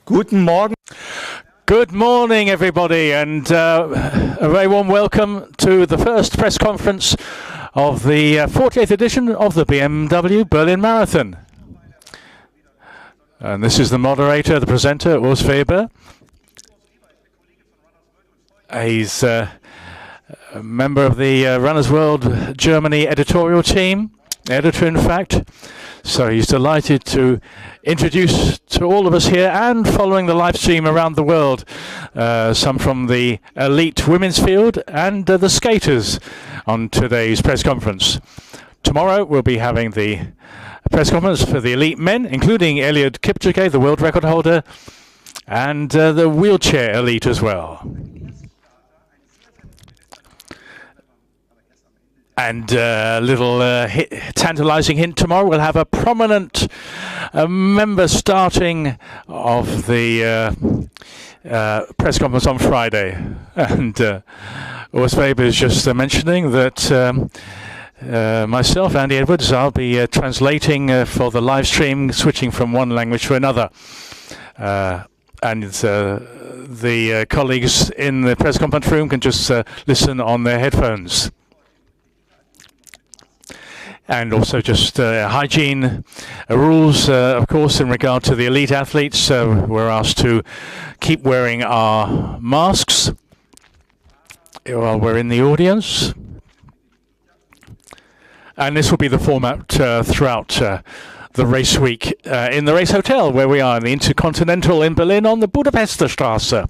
Guten Morgen. Good morning, everybody, and a very warm welcome to the first press conference of the 48th edition of the BMW Berlin Marathon. And this is the moderator, the presenter, Urs Weber. He's a member of the Runners World Germany editorial team, editor in fact. So he's delighted to introduce to all of us here and following the live stream around the world, some from the elite women's field and the skaters on today's press conference. Tomorrow we'll be having the press conference for the elite men, including Vibian Chepkirui, the world record holder, and the wheelchair elite as well. And a little tantalizing hint, tomorrow we'll have a prominent member starting of the press conference on Friday. And Urs Weber is just mentioning that myself, Andy Edwards, I'll be translating for the live stream, switching from one language to another. And the colleagues in the press conference room can just listen on their headphones. And also just hygiene rules, of course, in regard to the elite athletes. We're asked to keep wearing our masks while we're in the audience. And this will be the format throughout the race week in the race hotel where we are in the Intercontinental in Berlin on the Budapester Straße,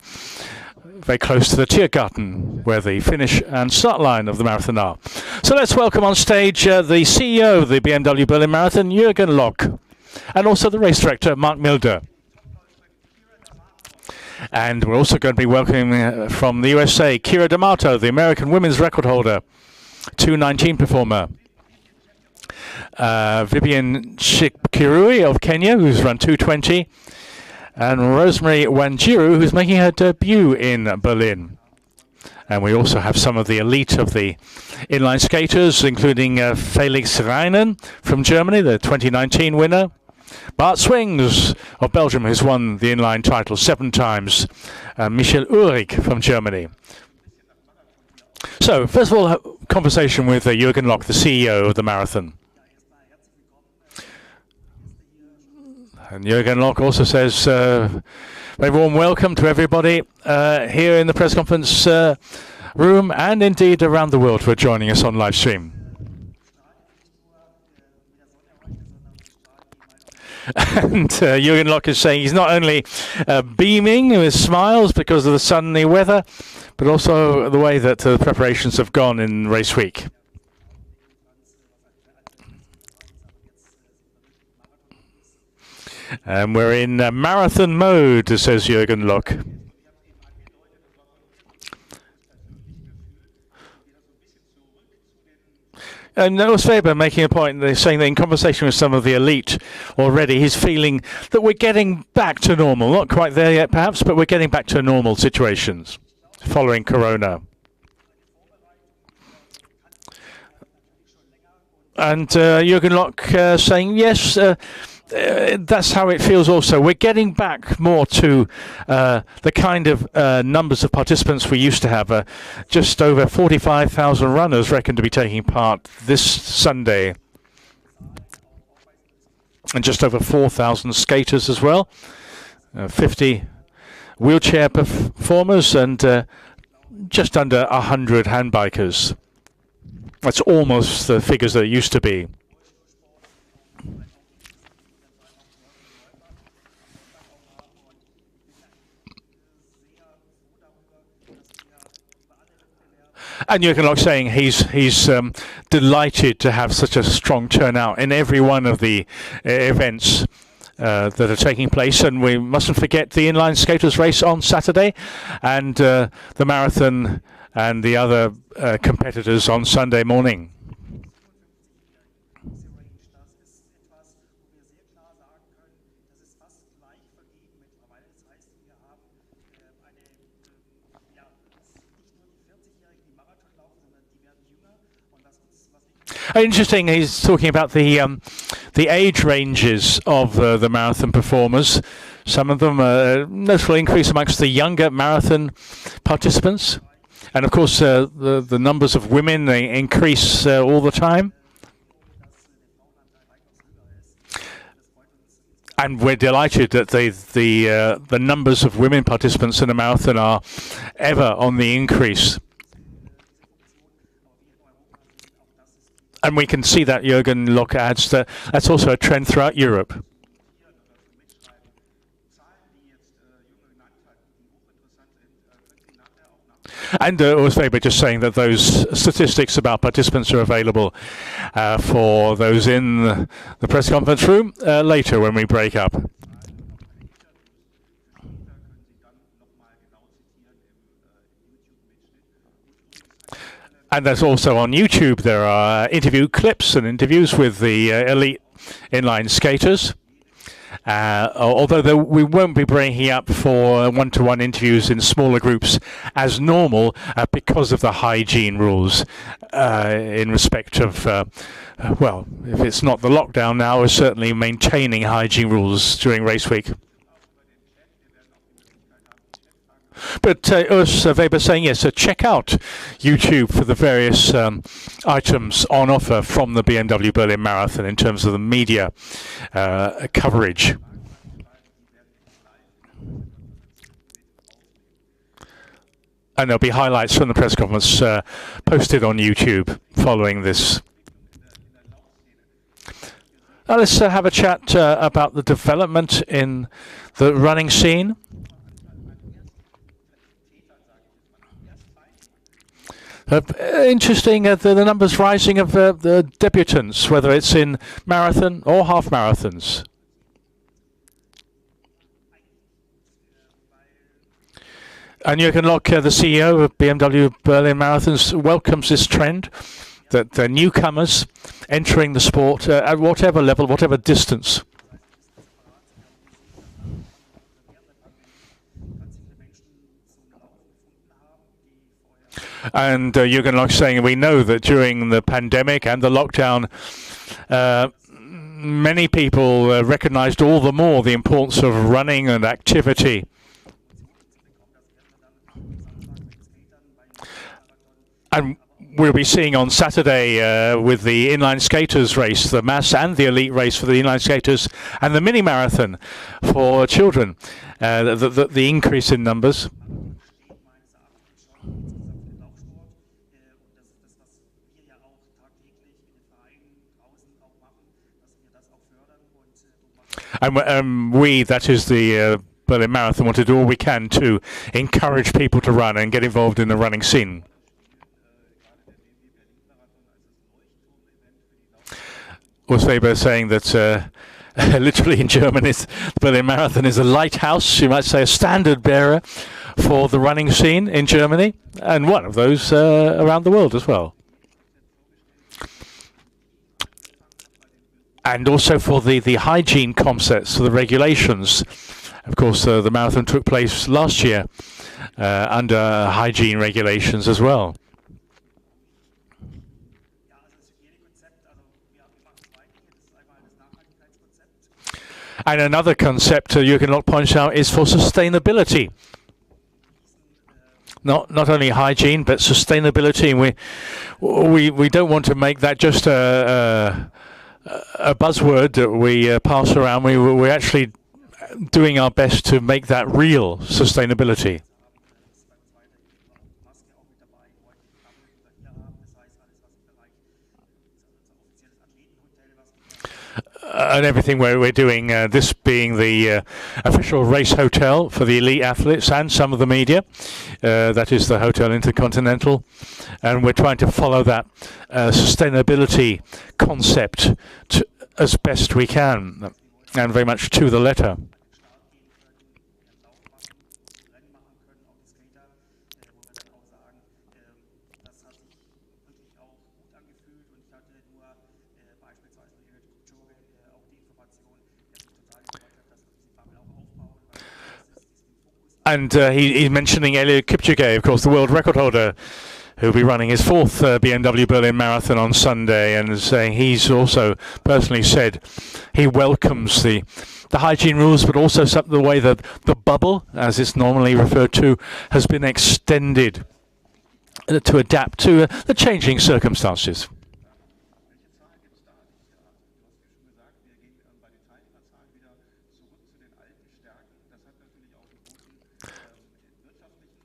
very close to the Tiergarten, where the finish and start line of the marathon are. So let's welcome on stage the CEO of the BMW Berlin Marathon, Jürgen Lock, and also the race director, Mark Milder. And we're also going to be welcoming from the USA, Keira D'Amato, the American women's record holder, 2:19 performer. Vibian Chepkirui of Kenya, who's run 2:20. And Rosemary Wanjiru, who's making her debut in Berlin. And we also have some of the elite of the inline skaters, including Felix Rijhnen from Germany, the 2019 winner. Bart Swings of Belgium, who's won the inline title 7 times. Michel Uhrig from Germany. So, first of all, a conversation with Jürgen Lock, the CEO of the marathon. And Jürgen Lock also says, very warm welcome to everybody here in the press conference room and indeed around the world who are joining us on live stream. And Jürgen Lock is saying he's not only beaming with smiles because of the sunny weather, but also the way that the preparations have gone in race week. And we're in marathon mode, says Jürgen Lock. And Urs Weber making a point, they're saying that in conversation with some of the elite already, he's feeling that we're getting back to normal. Not quite there yet, perhaps, but we're getting back to normal situations following Corona. And Jürgen Lock saying, yes, that's how it feels also. We're getting back more to the kind of numbers of participants we used to have. Just over 45,000 runners reckoned to be taking part this Sunday. And just over 4,000 skaters as well. 50 wheelchair performers and just under 100 handbikers. That's almost the figures that it used to be. And Jürgen Lock saying he's delighted to have such a strong turnout in every one of the events that are taking place. And we mustn't forget the inline skaters race on Saturday and the marathon and the other competitors on Sunday morning. Interesting, he's talking about the age ranges of the marathon performers. Some of them notable increase amongst the younger marathon participants. And of course, the numbers of women increase all the time. And we're delighted that the numbers of women participants in the marathon are ever on the increase. And we can see that Jürgen Lock adds that that's also a trend throughout Europe. And was Weber just saying that those statistics about participants are available for those in the press conference room later when we break up. And there's also on YouTube, there are interview clips and interviews with the elite inline skaters. Although we won't be breaking up for one-to-one interviews in smaller groups as normal because of the hygiene rules in respect of, well, if it's not the lockdown now, we're certainly maintaining hygiene rules during race week. But Urs Weber saying, yes, so check out YouTube for the various items on offer from the BMW Berlin Marathon in terms of the media coverage. And there'll be highlights from the press conference posted on YouTube following this. Now let's have a chat about the development in the running scene. Interesting, the numbers rising of the debutants, whether it's in marathon or half marathons. And Jürgen Lock, the CEO of BMW Berlin Marathons, welcomes this trend that the newcomers entering the sport at whatever level, whatever distance. And Jürgen Lock saying, we know that during the pandemic and the lockdown, many people recognized all the more the importance of running and activity. And we'll be seeing on Saturday with the inline skaters race, the mass and the elite race for the inline skaters, and the mini marathon for children, the increase in numbers. And we, that is the Berlin Marathon, want to do all we can to encourage people to run and get involved in the running scene. Urs Weber saying that literally in German, the Berlin Marathon is a lighthouse, you might say a standard bearer for the running scene in Germany, and one of those around the world as well. And also for the hygiene concepts, for the regulations. Of course, the marathon took place last year under hygiene regulations as well. And another concept Jürgen Lock points out is for sustainability. Not only hygiene, but sustainability. And we don't want to make that just a buzzword that we pass around. We're actually doing our best to make that real sustainability. And everything we're doing, this being the official race hotel for the elite athletes and some of the media, that is the Hotel Intercontinental, and we're trying to follow that sustainability concept as best we can, and very much to the letter. And he's mentioning Eliud Kipchoge, of course, the world record holder who'll be running his fourth BMW Berlin Marathon on Sunday, and saying he's also personally said he welcomes the hygiene rules, but also the way that the bubble, as it's normally referred to, has been extended to adapt to the changing circumstances.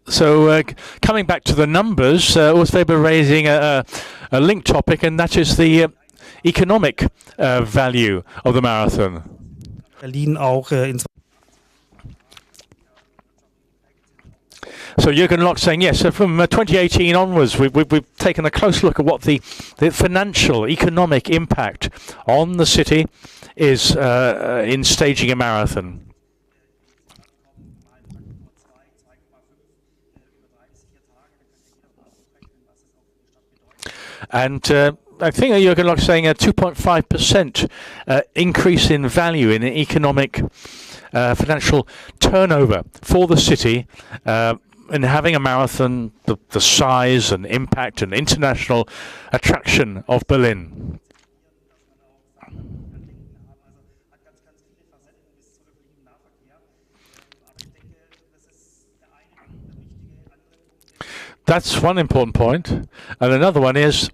So coming back to the numbers, Weber raising a linked topic, and that is the economic value of the marathon. Berlin auch So Jürgen Lock saying yes. So from 2018 onwards, we've taken a close look at what the financial, economic impact on the city is in staging a marathon. And I think Jürgen Lock saying a 2.5% increase in value in economic financial turnover for the city in having a marathon the size and impact and international attraction of Berlin. That's one important point. And another one is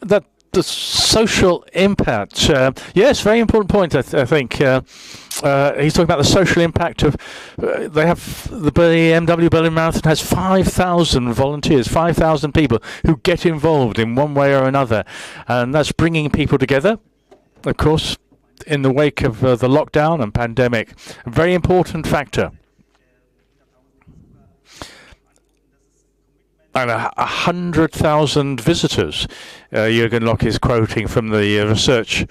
that the social impact. Yes, very important point, I think. He's talking about the social impact of, they have, the BMW Berlin Marathon has 5,000 volunteers, 5,000 people who get involved in one way or another. And that's bringing people together, of course, in the wake of the lockdown and pandemic. A very important factor. And 100,000 visitors, Jürgen Lock is quoting from the research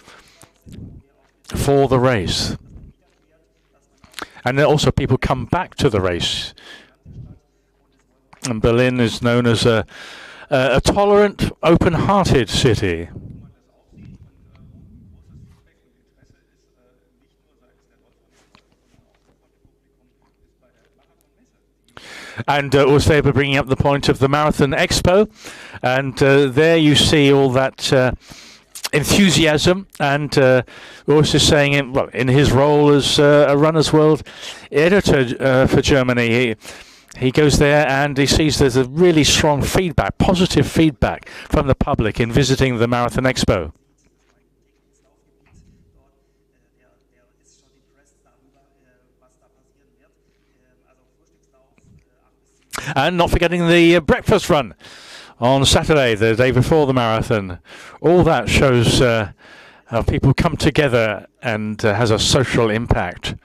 for the race. And then also people come back to the race. And Berlin is known as a tolerant, open-hearted city. And Weber bringing up the point of the Marathon Expo, and there you see all that enthusiasm, and also saying, in his role as a Runner's World editor for Germany, he goes there and he sees there's a really strong feedback, positive feedback from the public in visiting the Marathon Expo. And not forgetting the breakfast run on Saturday, the day before the marathon. All that shows how people come together and has a social impact.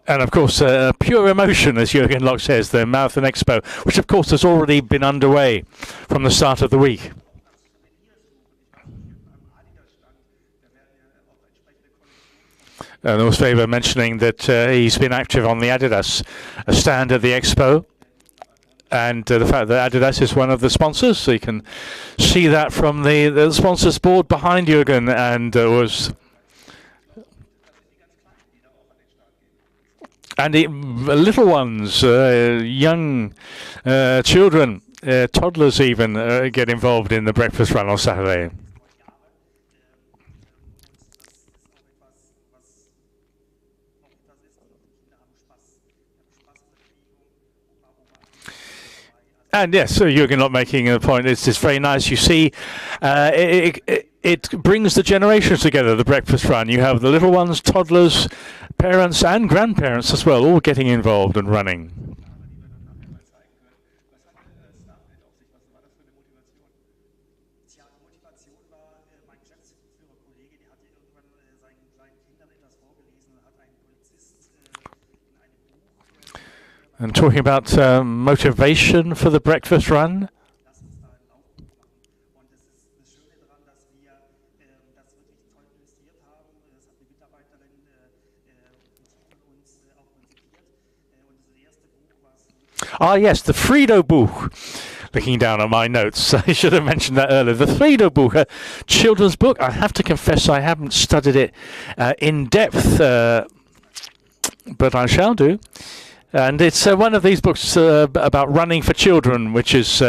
And of course, pure emotion, as Jürgen Lock says, the Marathon Expo, which of course has already been underway from the start of the week. And Weber mentioning that he's been active on the Adidas stand at the Expo, and the fact that Adidas is one of the sponsors, so you can see that from the sponsors board behind Jürgen, and and the little ones, young children, toddlers even, get involved in the breakfast run on Saturday. And yes, so Jürgen Lock making a point. It's very nice. You see, it brings the generations together, the breakfast run. You have the little ones, toddlers, parents and grandparents as well, all getting involved and running. And talking about motivation for the breakfast run. Ah, yes, the Frido Buch. looking down at my notes. I should have mentioned that earlier. The Friedel-Buch, a children's book. I have to confess I haven't studied it in depth, but I shall do. And it's one of these books about running for children, which is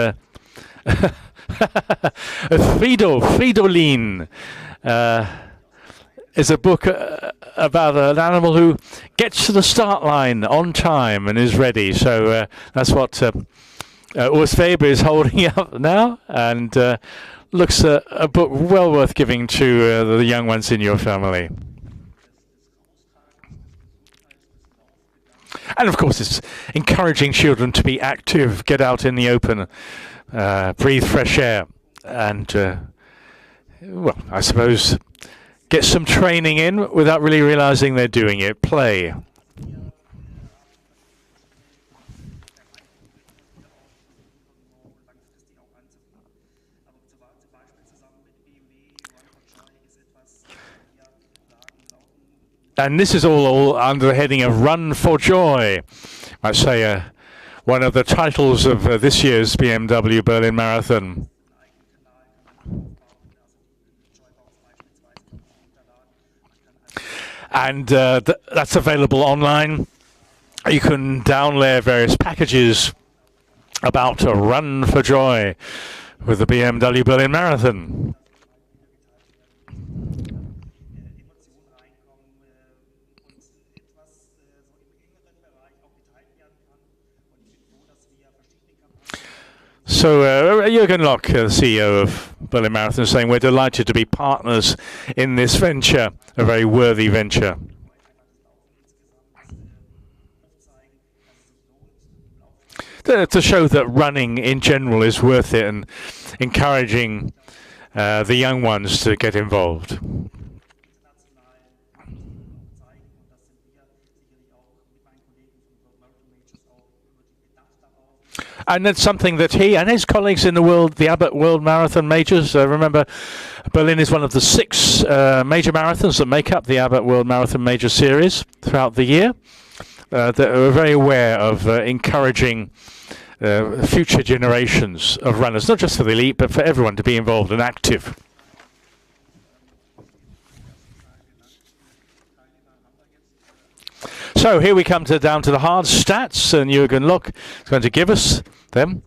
Fridolin. Is a book about an animal who gets to the start line on time and is ready. So that's what Urs Weber is holding up now, and looks a book well worth giving to the young ones in your family. And of course, it's encouraging children to be active, get out in the open, breathe fresh air, and well, I suppose get some training in without really realizing they're doing it. Play. And this is all under the heading of Run for Joy. I'd say one of the titles of this year's BMW Berlin Marathon. And that's available online. You can download various packages about a Run for Joy with the BMW Berlin Marathon. So Jürgen Lock, the CEO of Berlin Marathon, is saying we're delighted to be partners in this venture, a very worthy venture. To show that running in general is worth it, and encouraging the young ones to get involved. And that's something that he and his colleagues in the Abbott World Marathon Majors, remember, Berlin is one of the 6 major marathons that make up the Abbott World Marathon Major Series throughout the year. They're very aware of encouraging future generations of runners, not just for the elite, but for everyone to be involved and active. So here we come down to the hard stats, and Jürgen Lock is going to give us them.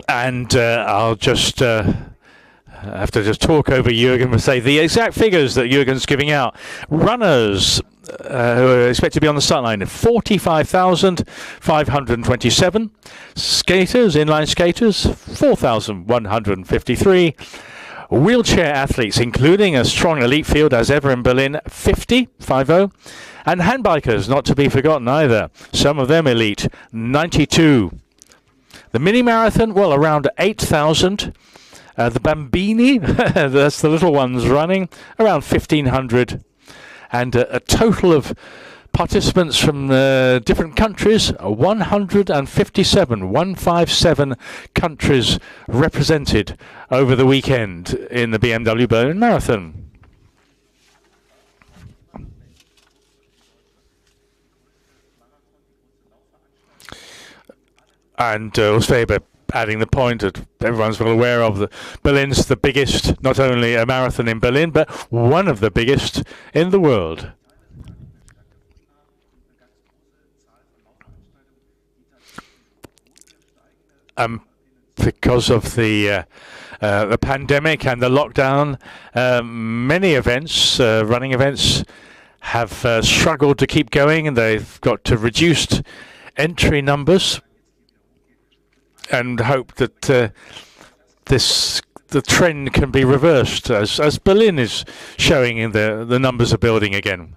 And I'll just have to just talk over Jürgen and say the exact figures that Jürgen's giving out. Runners who are expected to be on the start line, 45,527. Skaters, inline skaters, 4,153. Wheelchair athletes, including a strong elite field as ever in Berlin, 50. And handbikers, not to be forgotten either. Some of them elite, 92. The mini marathon, well, around 8,000. The Bambini, that's the little ones running, around 1,500. And a total of participants from different countries, 157 countries represented over the weekend in the BMW Berlin Marathon. And Urs Weber adding the point that everyone's well aware of, that Berlin's the biggest, not only a marathon in Berlin, but one of the biggest in the world. Because of the pandemic and the lockdown, many events, running events, have struggled to keep going, and they've got to reduced entry numbers, and hope that the trend can be reversed as Berlin is showing in the numbers are building again.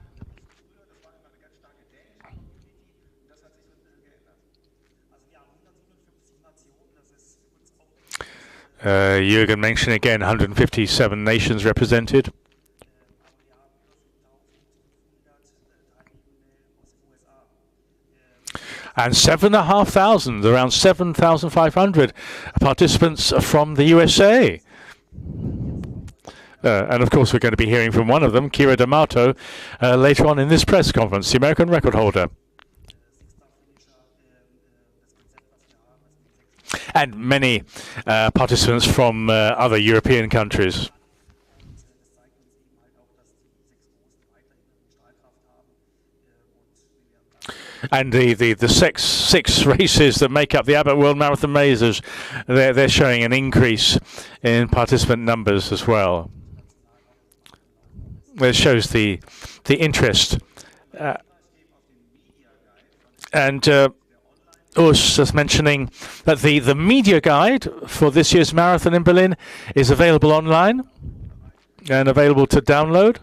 Jürgen mentioned again 157 nations represented. And 7,500, around 7,500 participants from the USA. And of course, we're going to be hearing from one of them, Keira D'Amato, later on in this press conference, the American record holder. And many participants from other European countries. And the six races that make up the Abbott World Marathon Mazes, they're showing an increase in participant numbers as well. It shows the interest. And Urs was mentioning that the media guide for this year's marathon in Berlin is available online and available to download.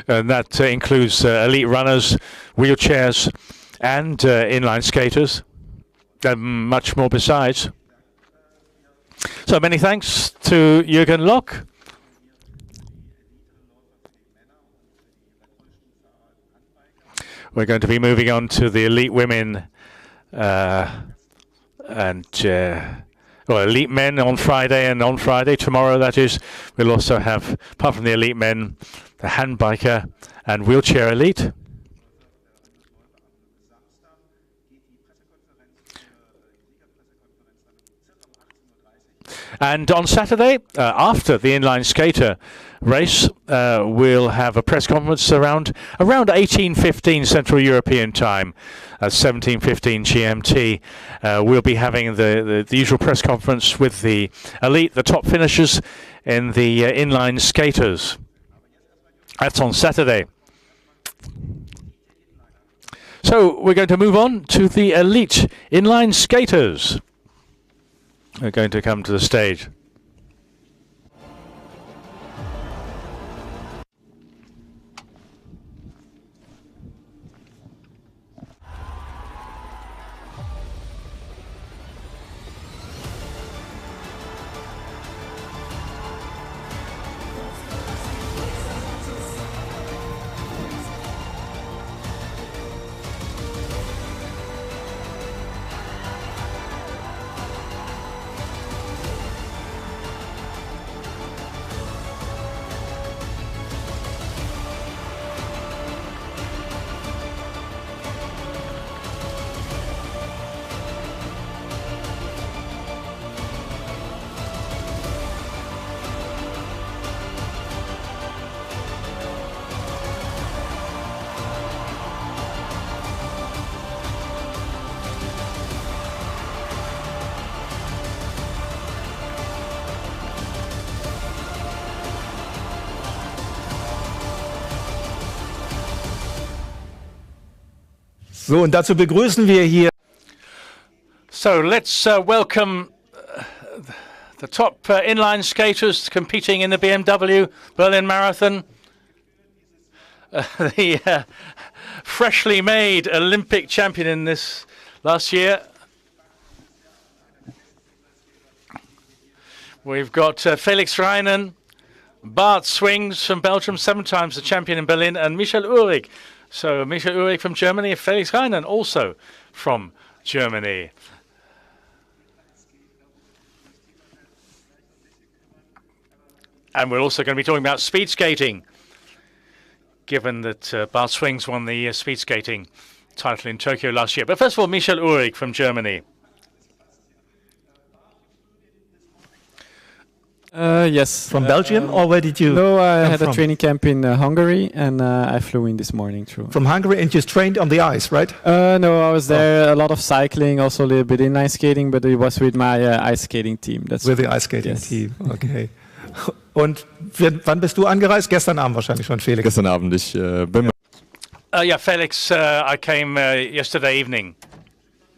And that includes elite runners, wheelchairs, and inline skaters, and much more besides. So many thanks to Jürgen Lock. We're going to be moving on to the elite women elite men on Friday, and on Friday, tomorrow that is, we'll also have, apart from the elite men, the handbiker and wheelchair elite. And on Saturday, after the inline skater race, we'll have a press conference around 18:15 Central European time, 17:15 GMT. We'll be having the usual press conference with the elite, the top finishers in the inline skaters. That's on Saturday. So we're going to move on to the elite inline skaters. They're going to come to the stage. So, und dazu begrüßen wir hier. So let's welcome the top inline skaters competing in the BMW Berlin Marathon. The freshly made Olympic champion in this last year. We've got Felix Rijhnen, Bart Swings from Belgium, 7 times the champion in Berlin, and Michael Uhrig. So Michael Uhrig from Germany, Felix Rijhnen also from Germany. And we're also going to be talking about speed skating, given that Bart Swings won the speed skating title in Tokyo last year. But first of all, Michael Uhrig from Germany. Yes. From Belgium, or where did you? No, I had a training camp in Hungary, and I flew in this morning through. From Hungary, and you trained on the ice, right? No, I was there a lot of cycling, also a little bit inline skating, but it was with my ice skating team. That's with the ice skating team, okay. Und wann bist du angereist? Gestern Abend wahrscheinlich schon, Felix. Gestern Abend, ich bin... Yeah, Felix, I came yesterday evening.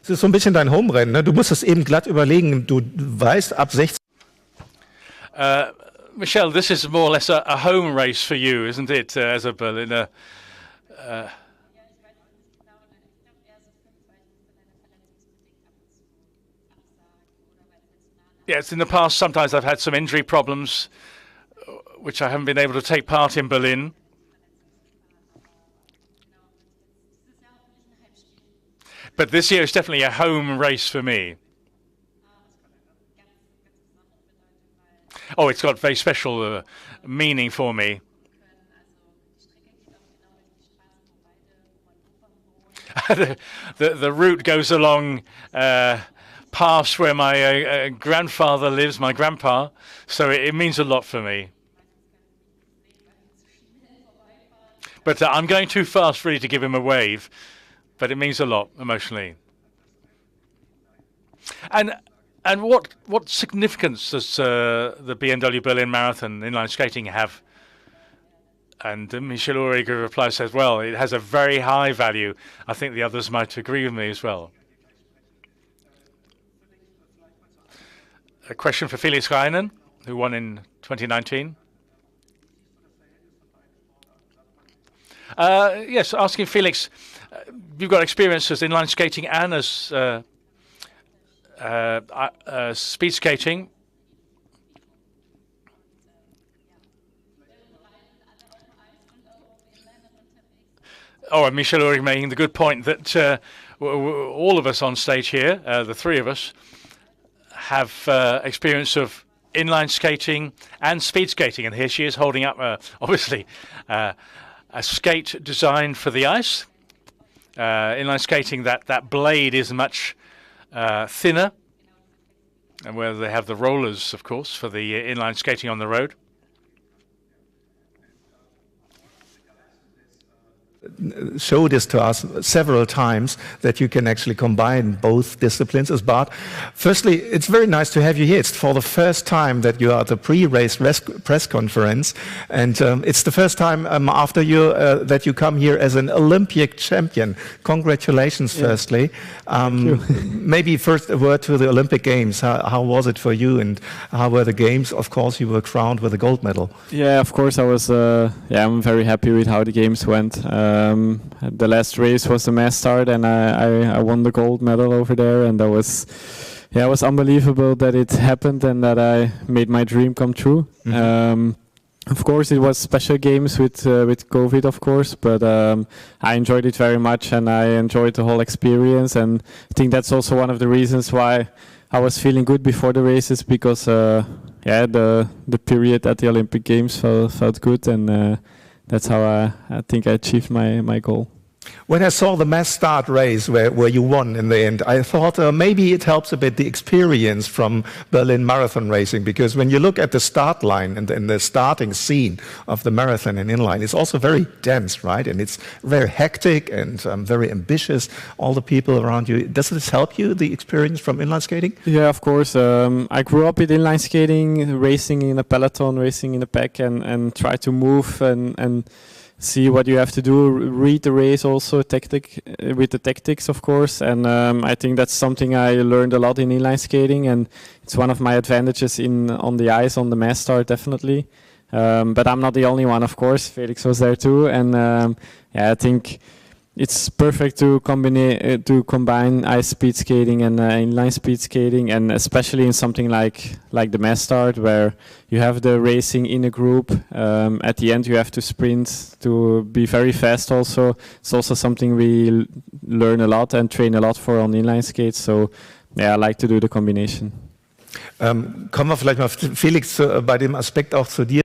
Das ist so ein bisschen dein Home-Rennen, ne? Du musst es eben glatt überlegen. Du weißt, ab 16... Michelle, this is more or less a home race for you, isn't it, as a Berliner? Yes, in the past, sometimes I've had some injury problems, which I haven't been able to take part in Berlin. But this year is definitely a home race for me. Oh, it's got very special meaning for me. the route goes along past where my grandfather lives, my grandpa, so it means a lot for me. But I'm going too fast really to give him a wave, but it means a lot emotionally. And what significance does the BMW Berlin Marathon inline skating have? And Michel Uhrig replies, says, well, it has a very high value. I think the others might agree with me as well. A question for Felix Rijhnen, who won in 2019. Yes, asking Felix, you've got experience as inline skating and as speed skating. Oh, and Michel Uhrig making the good point that all of us on stage here, the three of us, have experience of inline skating and speed skating. And here she is holding up, obviously, a skate designed for the ice. Inline skating, that blade is much thinner, and where they have the rollers, of course, for the inline skating on the road. Show this to us several times that you can actually combine both disciplines as Bart. Firstly, it's very nice to have you here. It's for the first time that you are at the pre-race press conference, and it's the first time after you that you come here as an Olympic champion. Congratulations, firstly. Thank you. Maybe first a word to the Olympic Games. How was it for you, and how were the games? Of course, you were crowned with a gold medal. Yeah, of course, I was. I'm very happy with how the games went. The last race was the mass start, and I won the gold medal over there, and that was, it was unbelievable that it happened and that I made my dream come true. Mm-hmm. Of course, it was special games with COVID, of course, but I enjoyed it very much, and I enjoyed the whole experience, and I think that's also one of the reasons why I was feeling good before the races, because the period at the Olympic Games felt good, and that's how I think I achieved my goal. When I saw the mass start race where you won in the end, I thought maybe it helps a bit the experience from Berlin marathon racing, because when you look at the start line and the starting scene of the marathon and inline, it's also very dense, right? And it's very hectic and very ambitious, all the people around you. Does this help you, the experience from inline skating? Yeah, of course. I grew up with inline skating, racing in a peloton, racing in a pack, and try to move and see what you have to do, read the race also, with the tactics, of course. And I think that's something I learned a lot in inline skating, and it's one of my advantages on the ice, on the mass start, definitely. But I'm not the only one, of course. Felix was there too, and I think it's perfect to combine ice speed skating and inline speed skating, and especially in something like the mass start, where you have the racing in a group. At the end, you have to sprint to be very fast. Also, it's also something we learn a lot and train a lot for on inline skates. So, I like to do the combination. Kommen wir vielleicht mal, Felix, bei dem Aspekt auch zu dir.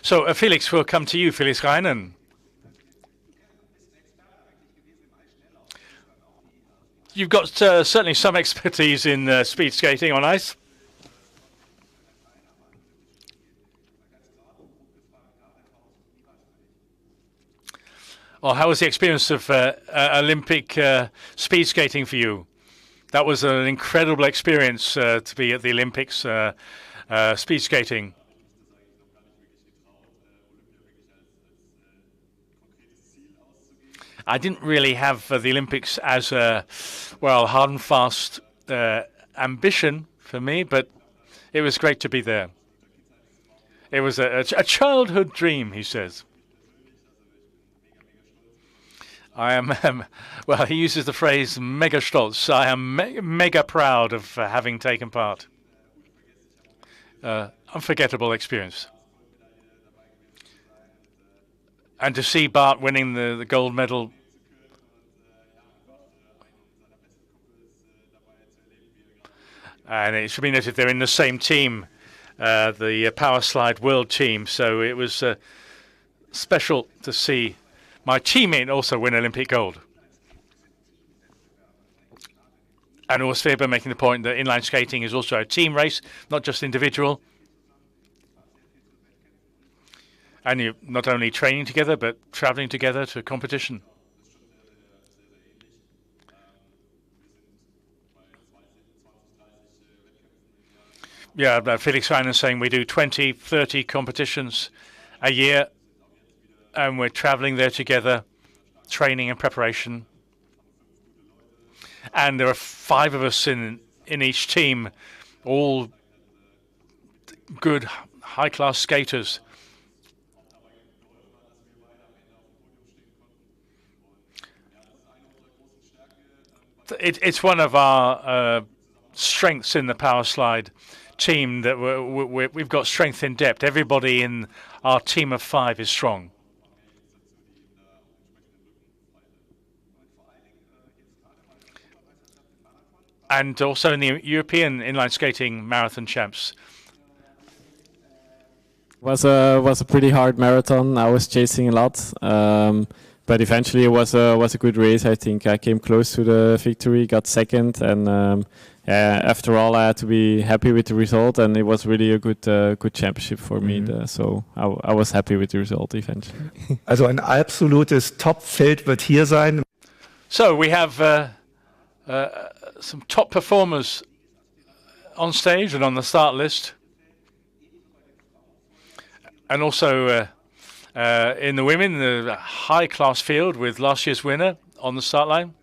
So, Felix, we'll come to you, Felix Rijhnen. You've got certainly some expertise in speed skating on ice. Well, how was the experience of Olympic speed skating for you? That was an incredible experience to be at the Olympics, speed skating. I didn't really have the Olympics as a, hard and fast ambition for me, but it was great to be there. It was a childhood dream, he says. I am, he uses the phrase mega stolz. I am mega proud of having taken part. Unforgettable experience. And to see Bart winning the gold medal, and it should be noted they're in the same team the power slide world team. So it was special to see my teammate also win Olympic gold. And Urs Weber making the point that inline skating is also a team race, not just individual. And you're not only training together, but traveling together to competition. Yeah, Felix Rijhnen saying we do 20, 30 competitions a year, and we're traveling there together, training and preparation. And there are 5 of us in each team, all good, high-class skaters. It's one of our strengths in the power slide team that we've got strength in depth. Everybody in our team of 5 is strong. And also in the European inline skating marathon champs. Was a pretty hard marathon. I was chasing a lot, but eventually it was a good race. I think I came close to the victory, got second, and after all, I had to be happy with the result, and it was really a good championship for me. So I was happy with the result eventually. Also ein absolutes Top-Feld wird hier sein. So we have some top performers on stage and on the start list. And also in the women, the high-class field with last year's winner on the start line.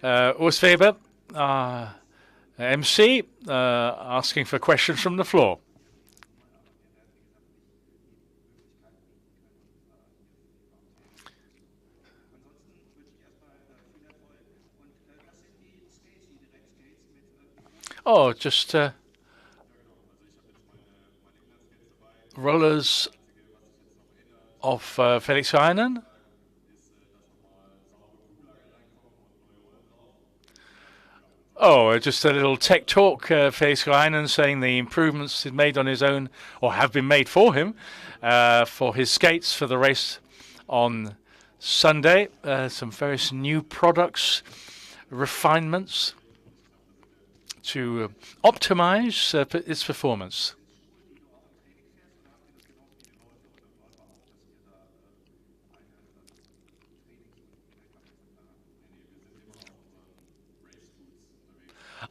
Urs Weber, MC, asking for questions from the floor. Oh, just rollers of Felix Rijhnen. Oh, just a little tech talk. Felix Rijhnen saying the improvements he's made on his own, or have been made for him, for his skates for the race on Sunday. Some various new products, refinements to optimize its performance.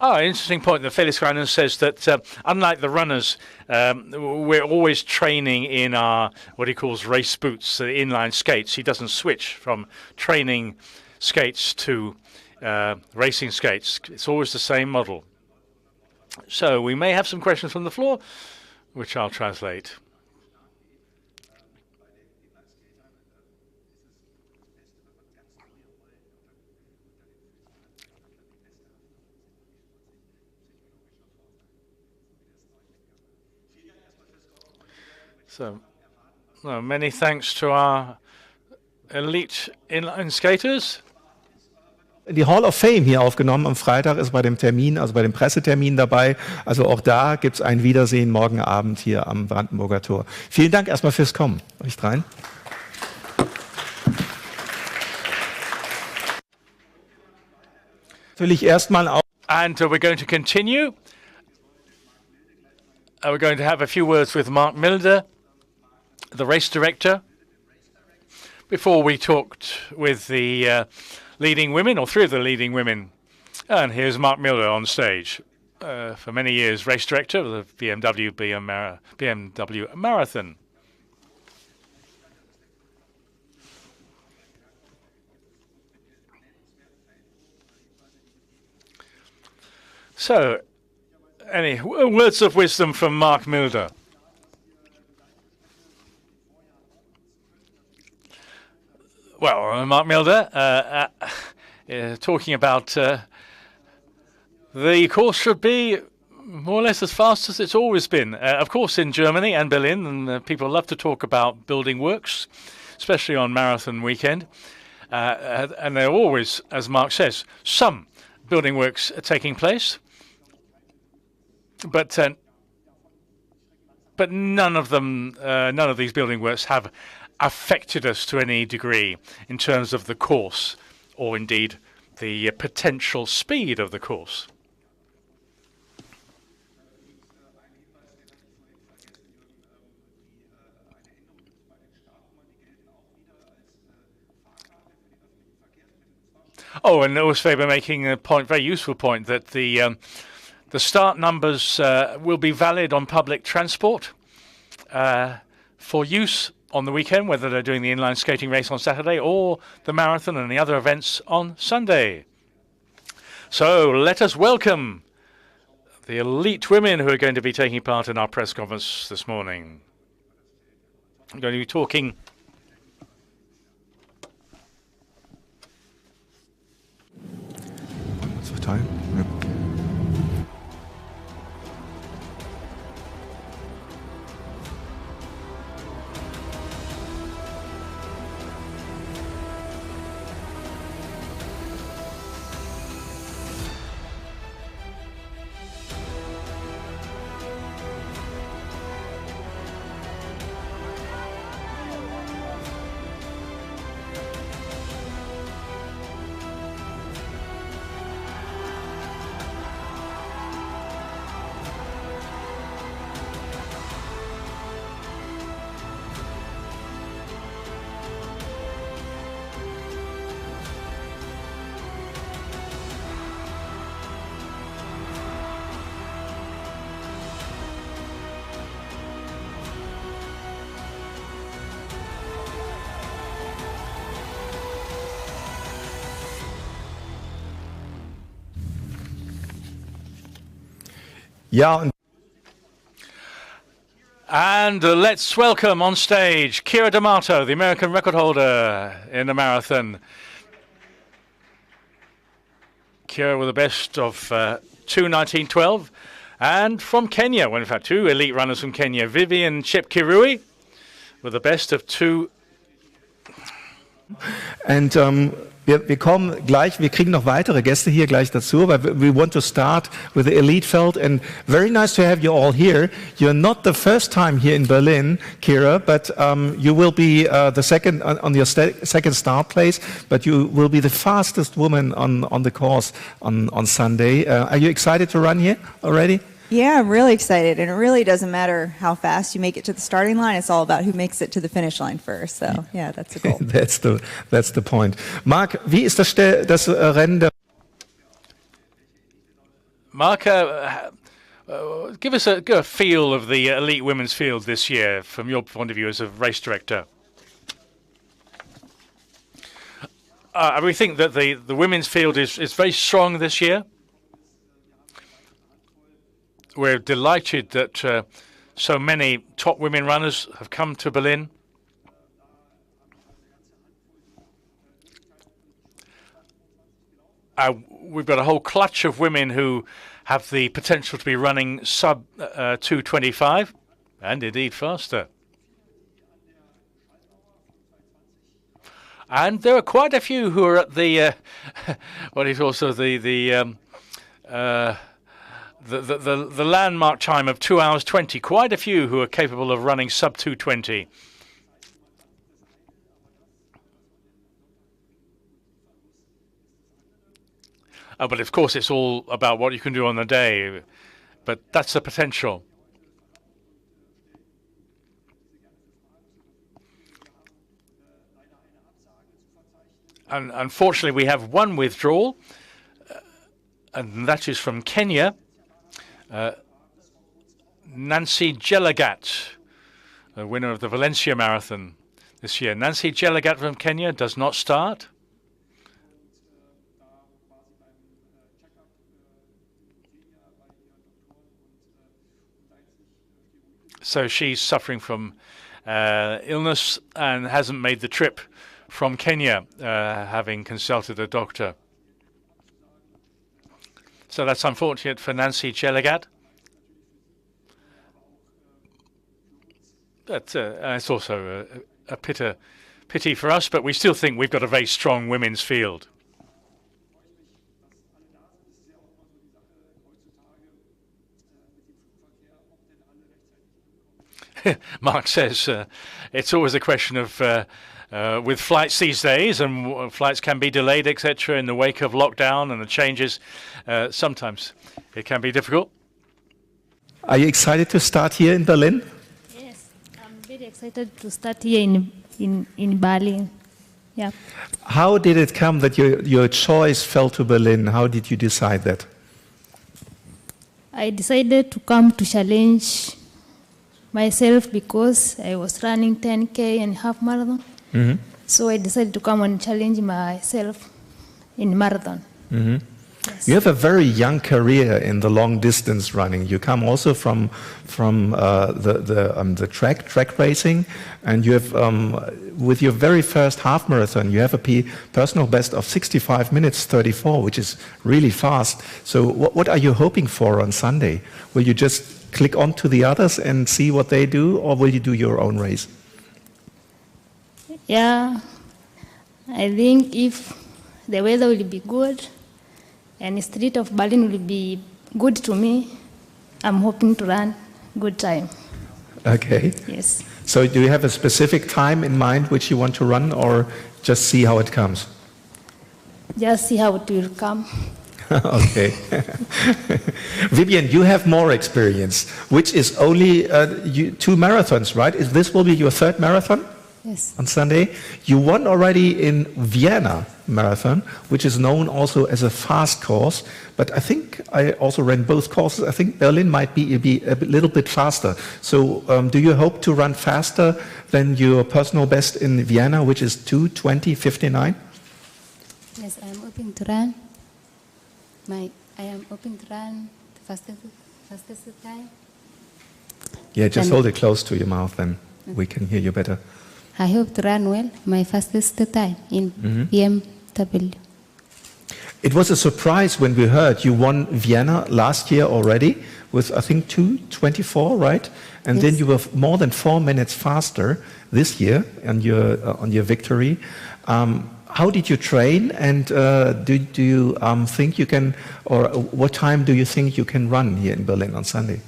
Interesting point that Felix Rijhnen says that unlike the runners, we're always training in our, what he calls race boots, inline skates. He doesn't switch from training skates to racing skates. It's always the same model. So we may have some questions from the floor, which I'll translate. So, well, many thanks to our elite inline skaters. Die Hall of Fame hier aufgenommen am Freitag ist bei dem Termin, also bei dem Pressetermin dabei. Also auch da gibt es ein Wiedersehen morgen Abend hier am Brandenburger Tor. Vielen Dank erstmal fürs Kommen. Euch rein. Natürlich erstmal auch. And we're going to continue. We're going to have a few words with Mark Milder, the race director, before we talked with the leading women, or 3 of the leading women. And here's Mark Milder on stage. For many years, race director of the BMW Marathon. So, any words of wisdom from Mark Milder? Well, Mark Milder, talking about the course should be more or less as fast as it's always been. Of course, in Germany and Berlin, and people love to talk about building works, especially on marathon weekend. And there are always, as Mark says, some building works are taking place. But none of them, none of these building works have affected us to any degree in terms of the course, or indeed the potential speed of the course. Oh, and Urs Weber making a point, very useful point, that the start numbers will be valid on public transport for use on the weekend, whether they're doing the inline skating race on Saturday or the marathon and the other events on Sunday. So let us welcome the elite women who are going to be taking part in our press conference this morning. I'm going to be talking time. Yep. Yeah. And let's welcome on stage Keira D'Amato, the American record holder in the marathon. Keira with the best of 2:19:12. And from Kenya, well, in fact, two elite runners from Kenya, Vibian Chepkirui with the best of 2. And wir kommen gleich, wir kriegen noch weitere Gäste hier gleich dazu, but we want to start with the elite field, and very nice to have you all here. You're not the first time here in Berlin, Keira, but you will be the second on your second start place, but you will be the fastest woman on the course on Sunday. Are you excited to run here already? Yeah, I'm really excited, and it really doesn't matter how fast you make it to the starting line. It's all about who makes it to the finish line first. So, yeah, that's the goal. that's the point. Mark, wie ist das Rennen? Mark, give us a feel of the elite women's field this year from your point of view as a race director. We think that the women's field is very strong this year. We're delighted that so many top women runners have come to Berlin. We've got a whole clutch of women who have the potential to be running sub 2:25 and indeed faster. And there are quite a few who are at the what is also the landmark time of 2:20. Quite a few who are capable of running sub 2:20. But of course, it's all about what you can do on the day. But that's the potential. And unfortunately, we have one withdrawal, and that is from Kenya. Nancy Jelagat, the winner of the Valencia Marathon this year. Nancy Jelagat from Kenya does not start. So she's suffering from illness and hasn't made the trip from Kenya, having consulted a doctor. So that's unfortunate for Nancy Jelagat. But it's also a pity for us, but we still think we've got a very strong women's field. Mark says it's always a question of with flights these days, and flights can be delayed, etc., in the wake of lockdown and the changes. Sometimes it can be difficult. Are you excited to start here in Berlin? Yes, I'm very excited to start here in Berlin. Yeah. How did it come that your choice fell to Berlin? How did you decide that? I decided to come to challenge myself because I was running 10K and half marathon. Mm-hmm. So I decided to come and challenge myself in marathon. Mm-hmm. Yes. You have a very young career in the long distance running. You come also from the track racing, and you have with your very first half marathon, you have a personal best of 65 minutes 34, which is really fast. So what are you hoping for on Sunday? Will you just click on to the others and see what they do, or will you do your own race? Yeah, I think if the weather will be good and the street of Berlin will be good to me, I'm hoping to run good time. Okay. Yes. So do you have a specific time in mind which you want to run, or just see how it comes? Just see how it will come. Okay. Vibian, you have more experience, which is only 2 marathons, right? This will be your 3rd marathon? Yes. On Sunday. You won already in Vienna marathon, which is known also as a fast course, but I think I also ran both courses. I think Berlin might be a little bit faster. So do you hope to run faster than your personal best in Vienna, which is 2:20:59? Yes, I am hoping to run. I am hoping to run the fastest time. Yeah, just hold it close to your mouth, then we can hear you better. I hope to run well my fastest time in BMW. It was a surprise when we heard you won Vienna last year already with, I think, 2:24, right? And yes. Then you were more than 4 minutes faster this year on your victory. How did you train, and do you think you can, or what time do you think you can run here in Berlin on Sunday?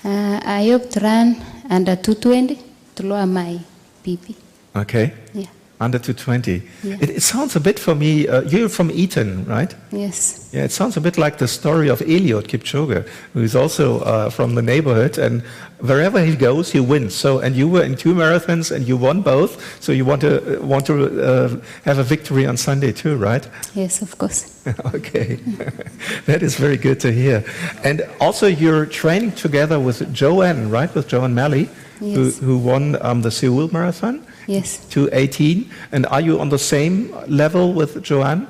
I hope to run under 2:20 to lower my PP. Okay. Yeah. Under 2:20. Yeah. It sounds a bit for me, you're from Eton, right? Yes. Yeah, it sounds a bit like the story of Eliud Kipchoge, who is also from the neighborhood, and wherever he goes, he wins. So, and you were in 2 marathons and you won both, so you want to have a victory on Sunday too, right? Yes, of course. Okay, that is very good to hear. And also you're training together with Joanne, right? With Joanne Malley, yes. who won the Seoul Marathon? Yes. 2:18. And are you on the same level with Joanne?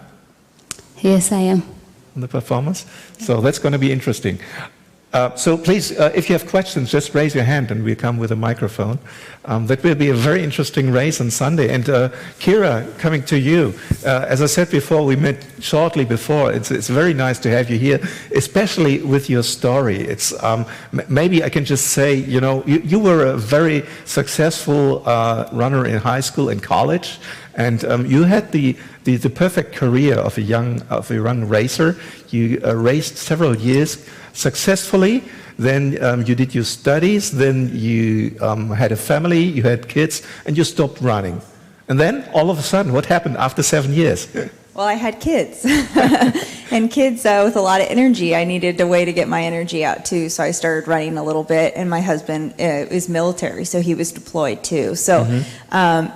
Yes, I am. On the performance? So that's going to be interesting. So please, if you have questions, just raise your hand and we'll come with a microphone. That will be a very interesting race on Sunday. And Keira, coming to you, as I said before, we met shortly before. It's very nice to have you here, especially with your story. It's maybe I can just say, you know, you were a very successful runner in high school and college, and you had the perfect career of a young racer. You raced several years successfully, then you did your studies, then you had a family, you had kids, and you stopped running. And then, all of a sudden, what happened after 7 years? Well, I had kids. And kids with a lot of energy. I needed a way to get my energy out, too, so I started running a little bit. And my husband is military, so he was deployed, too. So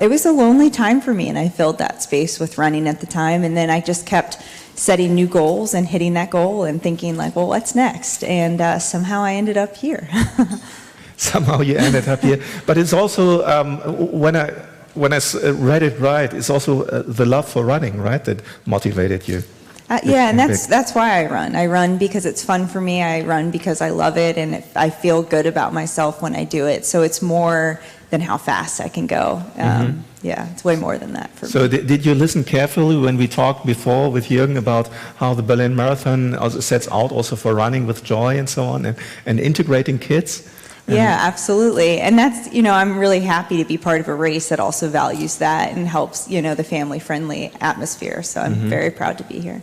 it was a lonely time for me, and I filled that space with running at the time. And then I just kept setting new goals and hitting that goal and thinking like, well, what's next? And somehow I ended up here. Somehow you ended up here. But it's also, when I read it right, it's also the love for running, right, that motivated you. Yeah, and that's why I run. I run because it's fun for me. I run because I love it, and I feel good about myself when I do it. So it's more than how fast I can go. Yeah, it's way more than that for me. So did you listen carefully when we talked before with Jürgen about how the Berlin Marathon also sets out also for running with joy and so on, and integrating kids? Yeah, absolutely. And that's, I'm really happy to be part of a race that also values that and helps, the family-friendly atmosphere. So I'm very proud to be here.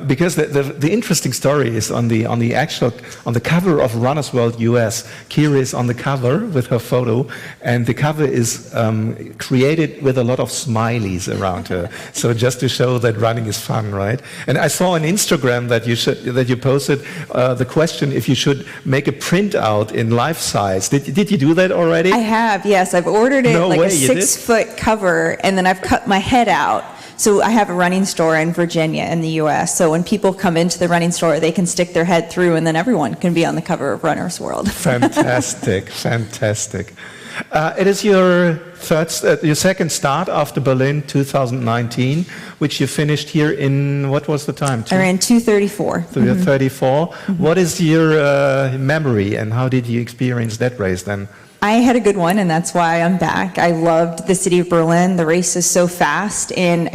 Because the interesting story is on the cover of Runner's World US. Keira is on the cover with her photo, and the cover is created with a lot of smileys around her. So just to show that running is fun, right? And I saw on Instagram that you posted the question if you should make a printout in life size. Did you do that already? I have, yes. I've ordered it a 6-foot cover, and then I've cut my head out. So I have a running store in Virginia in the U.S. So when people come into the running store, they can stick their head through, and then everyone can be on the cover of Runner's World. Fantastic, fantastic. It is your second start after Berlin 2019, which you finished here in, what was the time? I ran 2:34. 2:34. What is your memory, and how did you experience that race then? I had a good one, and that's why I'm back. I loved the city of Berlin. The race is so fast, and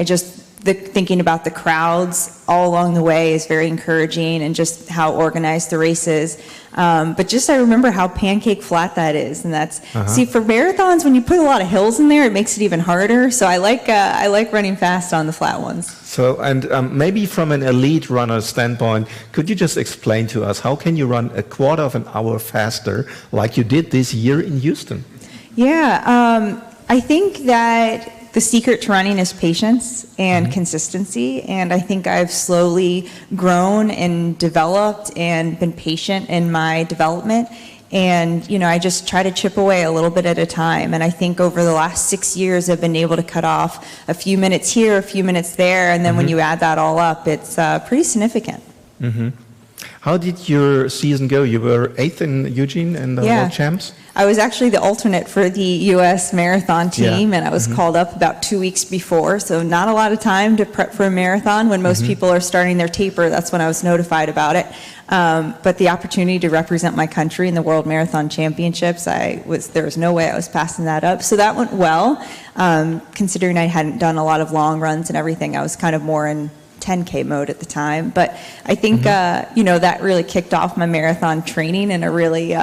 thinking about the crowds all along the way is very encouraging, and just how organized the race is. But I remember how pancake flat that is, and that's see, for marathons, when you put a lot of hills in there, it makes it even harder. So I like running fast on the flat ones. So, and maybe from an elite runner standpoint, could you just explain to us how can you run a quarter of an hour faster like you did this year in Houston? Yeah, I think that the secret to running is patience and consistency, and I think I've slowly grown and developed and been patient in my development. And, I just try to chip away a little bit at a time. And I think over the last 6 years, I've been able to cut off a few minutes here, a few minutes there. And then when you add that all up, it's pretty significant. How did your season go? You were 8th in Eugene in the World Champs? I was actually the alternate for the U.S. marathon team, and I was called up about 2 weeks before, so not a lot of time to prep for a marathon. When most people are starting their taper, that's when I was notified about it. But the opportunity to represent my country in the World Marathon Championships, there was no way I was passing that up. So that went well. Considering I hadn't done a lot of long runs and everything, I was kind of more in 10K mode at the time. But I think, that really kicked off my marathon training in a really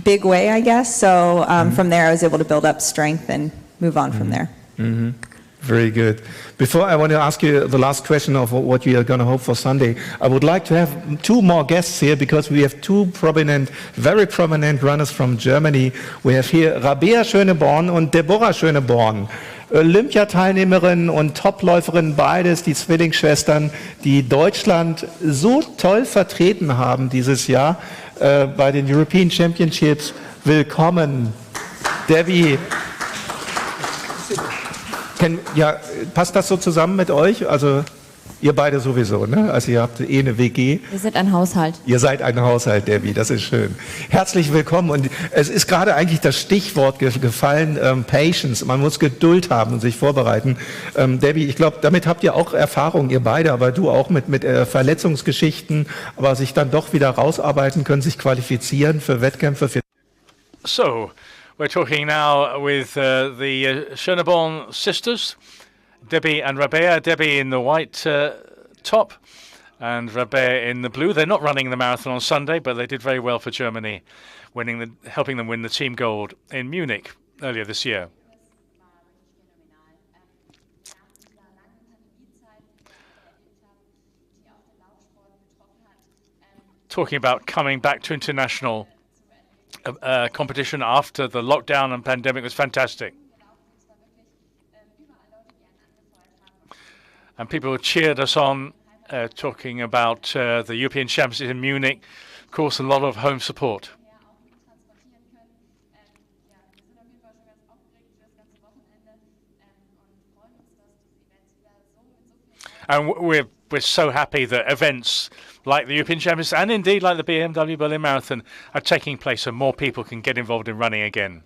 big way, I guess. So from there, I was able to build up strength and move on from there. Very good. Before I want to ask you the last question of what you are going to hope for Sunday, I would like to have 2 more guests here because we have 2 very prominent runners from Germany. We have here Rabea Schöneborn und Deborah Schöneborn. Olympiateilnehmerin und Topläuferin, beides, die Zwillingsschwestern, die Deutschland so toll vertreten haben dieses Jahr bei den European Championships. Willkommen, Debbie. Passt das so zusammen mit euch? Also ihr beide sowieso, ne? Also ihr habt eine WG. Wir sind ein Haushalt. Ihr seid ein Haushalt, Debbie, das ist schön. Herzlich willkommen. Und es ist gerade eigentlich das Stichwort gefallen, Patience. Man muss Geduld haben und sich vorbereiten. Debbie, ich glaube, damit habt ihr auch Erfahrung, ihr beide, aber du auch mit Verletzungsgeschichten, aber sich dann doch wieder rausarbeiten können, sich qualifizieren für Wettkämpfe. So, we're talking now with the Schöneborn sisters, Debbie and Rabea. Debbie in the white top and Rabea in the blue. They're not running the marathon on Sunday, but they did very well for Germany, helping them win the team gold in Munich earlier this year. Talking about coming back to international competition after the lockdown and pandemic was fantastic. And people cheered us on, talking about the European Championships in Munich. Of course, a lot of home support. And we're so happy that events like the European Championships and indeed like the BMW Berlin Marathon are taking place so more people can get involved in running again.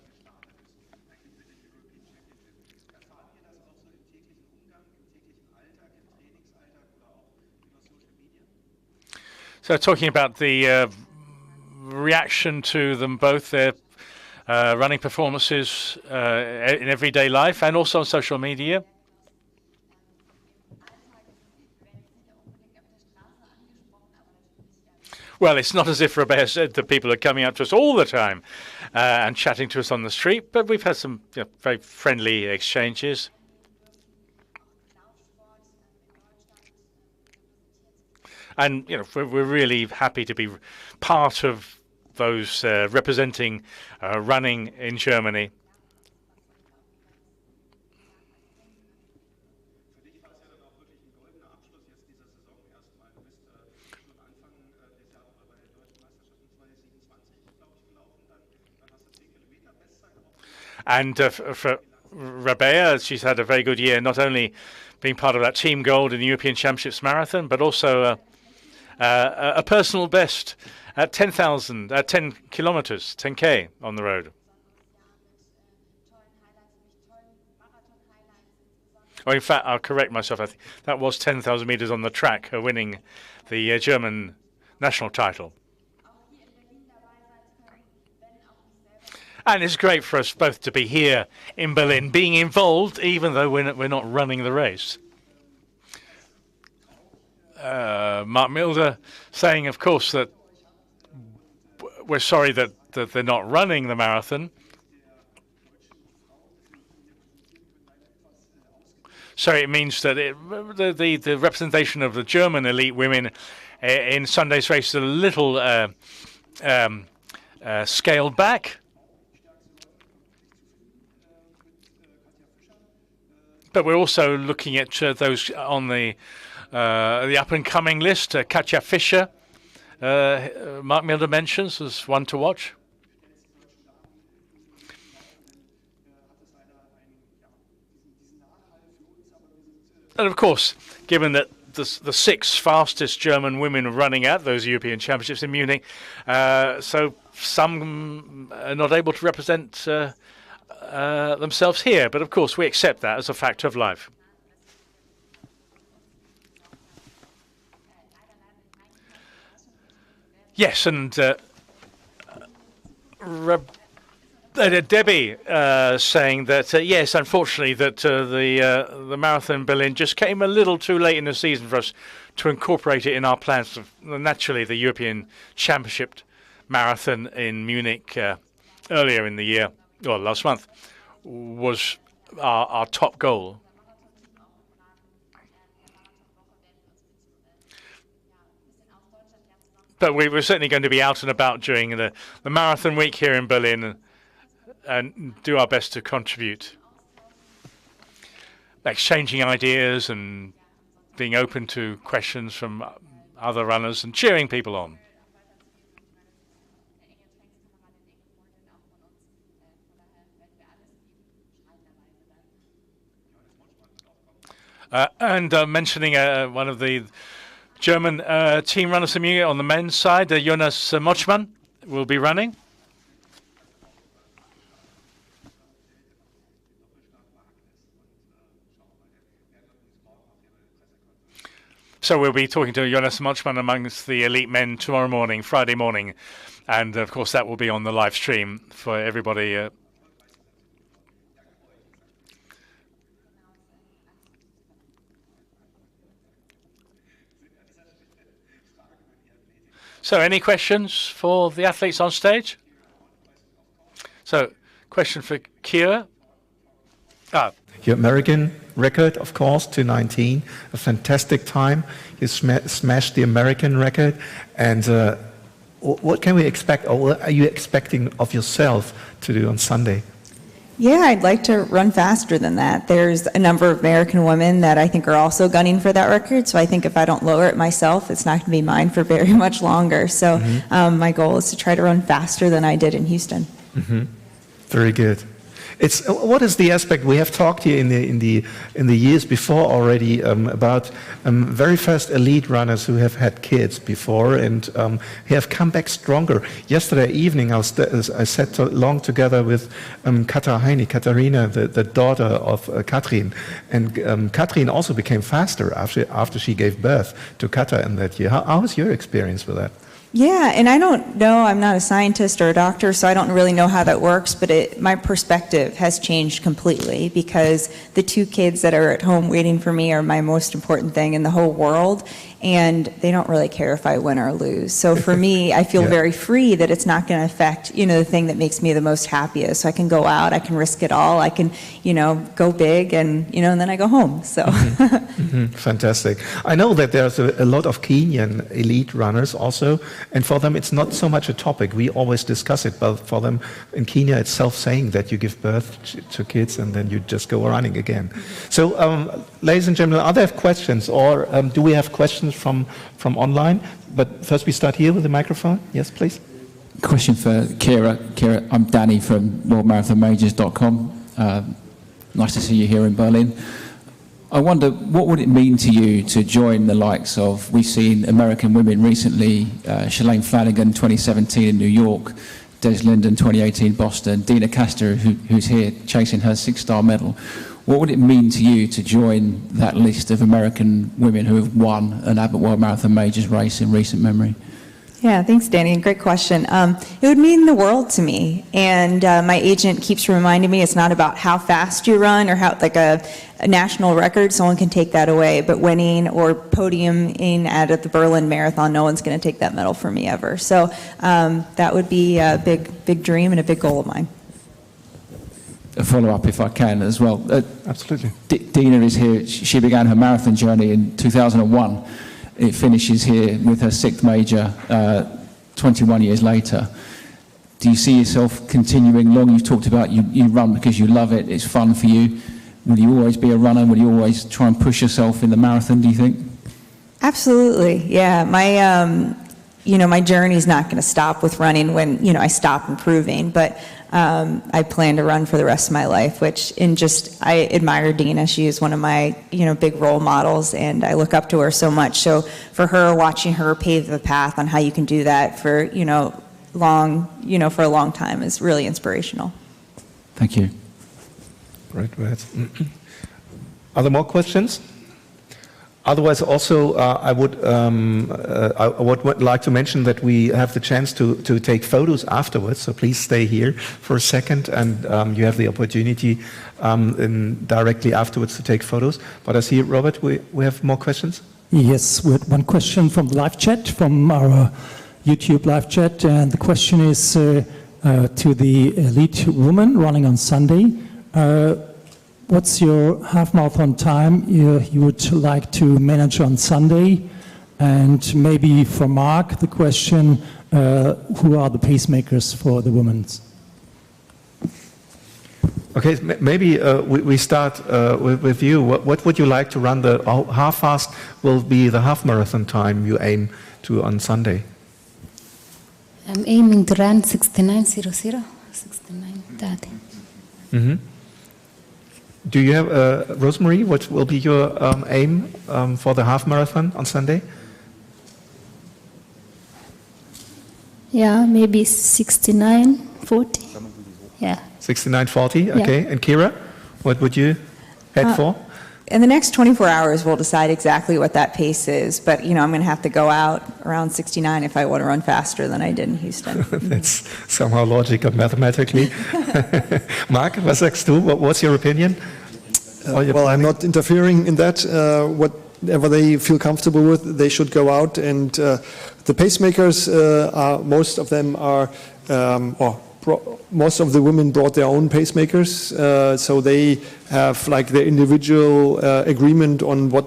So talking about the reaction to them both, their running performances in everyday life and also on social media. Well, it's not as if Rabea said that people are coming up to us all the time and chatting to us on the street, but we've had some very friendly exchanges. And we're really happy to be part of those representing running in Germany. And for Rabea, she's had a very good year, not only being part of that team gold in the European Championships Marathon, but also a personal best at 10 kilometers, 10K on the road. Oh, in fact, I'll correct myself. I think that was 10,000 meters on the track, winning the German national title. And it's great for us both to be here in Berlin, being involved, even though we're not running the race. Mark Milder saying, of course, that we're sorry that they're not running the marathon. So it means that the representation of the German elite women in Sunday's race is a little scaled back. But we're also looking at those on the up-and-coming list. Katja Fischer, Mark Milder mentions as one to watch. And of course, given that the 6 fastest German women running at those European Championships in Munich, so some are not able to represent themselves here, but of course we accept that as a fact of life. Yes, and Debbie saying that yes, unfortunately, that the marathon in Berlin just came a little too late in the season for us to incorporate it in our plans. Naturally, the European Championship marathon in Munich earlier in the year, or last month, was our top goal. But we were certainly going to be out and about during the marathon week here in Berlin and do our best to contribute, exchanging ideas and being open to questions from other runners and cheering people on. And mentioning one of the German team runners from Munich on the men's side, Jonas Mochmann will be running. So we'll be talking to Jonas Mochmann amongst the elite men tomorrow morning, Friday morning. And of course that will be on the live stream for everybody. So any questions for the athletes on stage? So question for Keira. Your American record, of course, 2:19, a fantastic time. You smashed the American record. And what can we expect, or what are you expecting of yourself to do on Sunday? Yeah, I'd like to run faster than that. There's a number of American women that I think are also gunning for that record, so I think if I don't lower it myself, it's not going to be mine for very much longer. So my goal is to try to run faster than I did in Houston. Very good. What is the aspect we have talked here in the years before already about very first elite runners who have had kids before and have come back stronger. Yesterday evening I sat along together with Katharina, the daughter of Katrin, and Katrin also became faster after she gave birth to Kata in that year. How was your experience with that? Yeah, and I don't know, I'm not a scientist or a doctor, so I don't really know how that works, but my perspective has changed completely because the 2 kids that are at home waiting for me are my most important thing in the whole world, and they don't really care if I win or lose. So for me, I feel very free that it's not going to affect, the thing that makes me the most happiest. So I can go out, I can risk it all, I can, go big, and, and then I go home, so. Fantastic. I know that there's a lot of Kenyan elite runners also, and for them it's not so much a topic. We always discuss it, but for them in Kenya it's self-saying that you give birth to kids and then you just go running again. So, ladies and gentlemen, are there questions, or do we have questions from online? But first we start here with the microphone. Yes, please. Question for Keira. Keira, I'm Danny from worldmarathonmajors.com. Nice to see you here in Berlin. I wonder, what would it mean to you to join the likes of, we've seen American women recently, Shalane Flanagan 2017 in New York, Des Linden 2018 Boston, Dina Castor who's here chasing her 6-star medal. What would it mean to you to join that list of American women who have won an Abbott World Marathon Majors race in recent memory? Yeah, thanks, Danny. Great question. It would mean the world to me. And my agent keeps reminding me it's not about how fast you run or how, like a national record, someone can take that away. But winning or podiuming at the Berlin Marathon, no one's going to take that medal from me ever. So that would be a big dream and a big goal of mine. A follow-up, if I can, as well. Absolutely. Dina is here. She began her marathon journey in 2001. It finishes here with her 6th major 21 years later. Do you see yourself continuing long? You've talked about you run because you love it, it's fun for you. Will you always be a runner? Will you always try and push yourself in the marathon, do you think? Absolutely, yeah. My journey's not going to stop with running when, I stop improving, but I plan to run for the rest of my life, which I admire Dina. She is one of my, big role models, and I look up to her so much. So for her, watching her pave the path on how you can do that for, for a long time is really inspirational. Thank you. Great words. Are there more questions? Otherwise, also, I would like to mention that we have the chance to take photos afterwards, so please stay here for a second, and you have the opportunity directly afterwards to take photos. But I see, Robert, we have more questions? Yes, we had one question from the live chat, from our YouTube live chat, and the question is to the elite woman running on Sunday. What's your half marathon time you would like to manage on Sunday? And maybe for Mark, the question, who are the pacemakers for the women's? Okay, maybe we start with you. What would you like to run? How fast will be the half marathon time you aim to on Sunday? I'm aiming to run 69:00, 69:30. Mm-hmm. Do you have, Rosemary, what will be your aim for the half marathon on Sunday? Yeah, maybe 69:40. Yeah. 69:40, okay. Yeah. And Keira, what would you head for? In the next 24 hours, we'll decide exactly what that pace is. But, I'm going to have to go out around 69 if I want to run faster than I did in Houston. That's somehow logical mathematically. Mark, was sagst du? What's your opinion? Well, I'm not interfering in that. Whatever they feel comfortable with, they should go out. And the pacemakers, most of them are, most of the women brought their own pacemakers, so they have like their individual agreement on what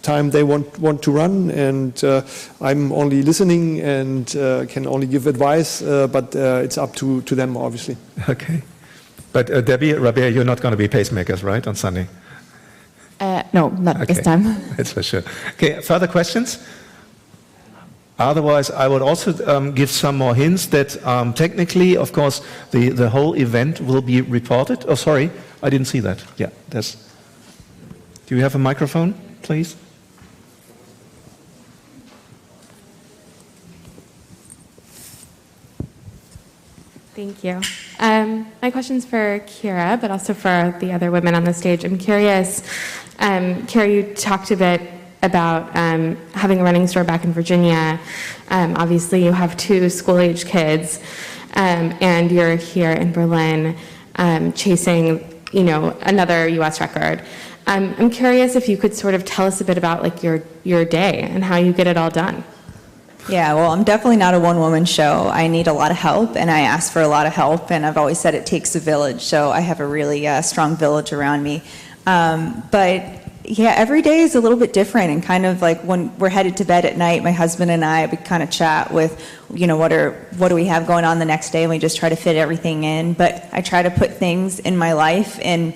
time they want to run, and I'm only listening and can only give advice, but it's up to them, obviously. Okay. But Debbie, Rabea, you're not going to be pacemakers, right, on Sunday? No, not this time. That's for sure. Okay, further questions? Otherwise, I would also give some more hints that technically, of course, the whole event will be reported. Oh, sorry, I didn't see that. Yeah, that's. Do you have a microphone, please? Thank you. My question's for Keira, but also for the other women on the stage. I'm curious, Keira, you talked a bit about having a running store back in Virginia, obviously you have 2 school-age kids, and you're here in Berlin chasing, another U.S. record. I'm curious if you could sort of tell us a bit about like your day and how you get it all done. Yeah, well, I'm definitely not a one-woman show. I need a lot of help, and I ask for a lot of help, and I've always said it takes a village, so I have a really strong village around me. But yeah, every day is a little bit different, and kind of like when we're headed to bed at night, my husband and I, we kind of chat with, what do we have going on the next day, and we just try to fit everything in. But I try to put things in my life in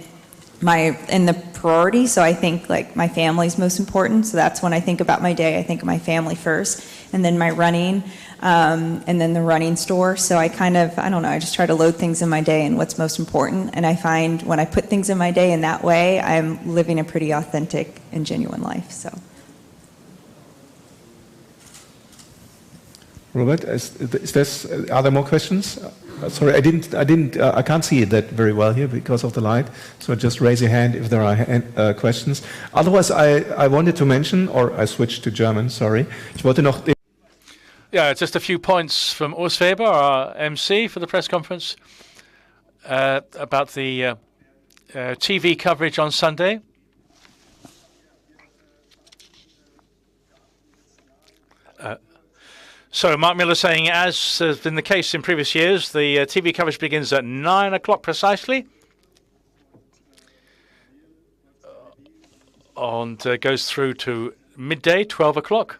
the priority, so I think like my family's most important, so that's when I think about my day. I think of my family first, and then my running, and then the running store. So I just try to load things in my day and what's most important, and I find when I put things in my day in that way, I'm living a pretty authentic and genuine life. So. Robert, are there more questions? Sorry, I can't see that very well here because of the light. So just raise your hand if there are questions. Otherwise, I wanted to mention, or I switched to German. Sorry. Ich wollte noch. Yeah, just a few points from Urs Weber, our MC for the press conference, about the TV coverage on Sunday. So Mark Miller saying, as has been the case in previous years, the TV coverage begins at 9 o'clock precisely and goes through to midday, 12 o'clock.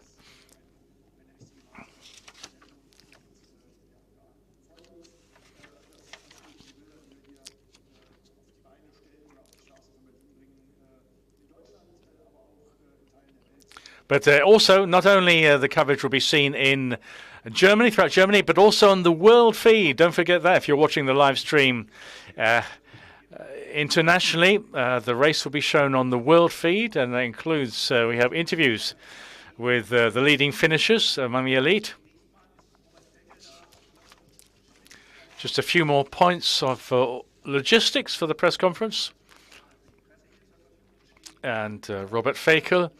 But also, not only the coverage will be seen in Germany, throughout Germany, but also on the world feed. Don't forget that if you're watching the live stream internationally. The race will be shown on the world feed, and that includes, we have interviews with the leading finishers among the elite. Just a few more points of logistics for the press conference. And Robert Fakel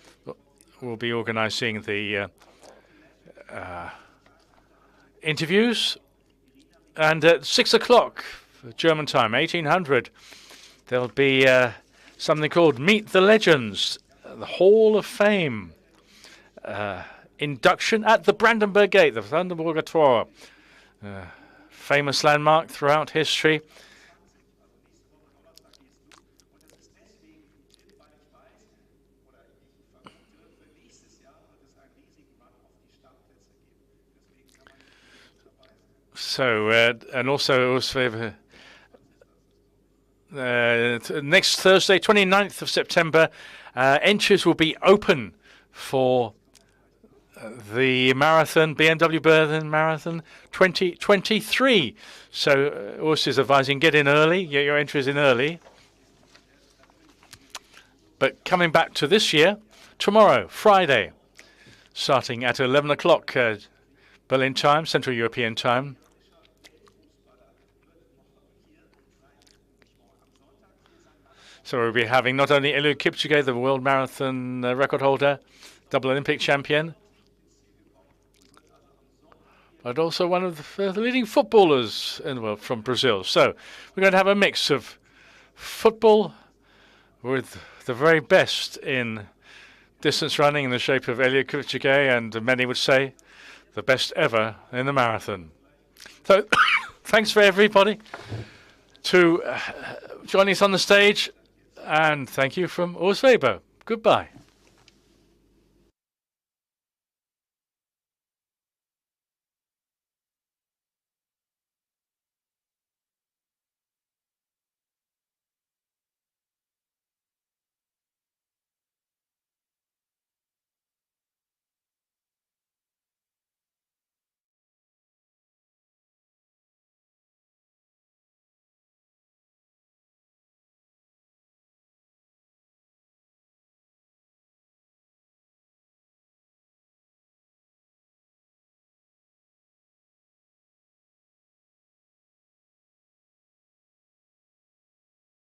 will be organizing the interviews. And at 6 o'clock, German time, 1800, there'll be something called Meet the Legends, the Hall of Fame induction at the Brandenburg Gate, the Brandenburger Tor, famous landmark throughout history. So, and also next Thursday, 29th of September, entries will be open for the marathon, BMW Berlin Marathon 2023. So, Urs is advising get in early, get your entries in early. But coming back to this year, tomorrow, Friday, starting at 11 o'clock Berlin time, Central European time. So we'll be having not only Eliud Kipchoge, the world marathon record holder, double Olympic champion, but also one of the leading footballers in the world from Brazil. So we're going to have a mix of football with the very best in distance running in the shape of Eliud Kipchoge, and many would say the best ever in the marathon. So thanks for everybody to joining us on the stage. And thank you from Urs Weber. Goodbye.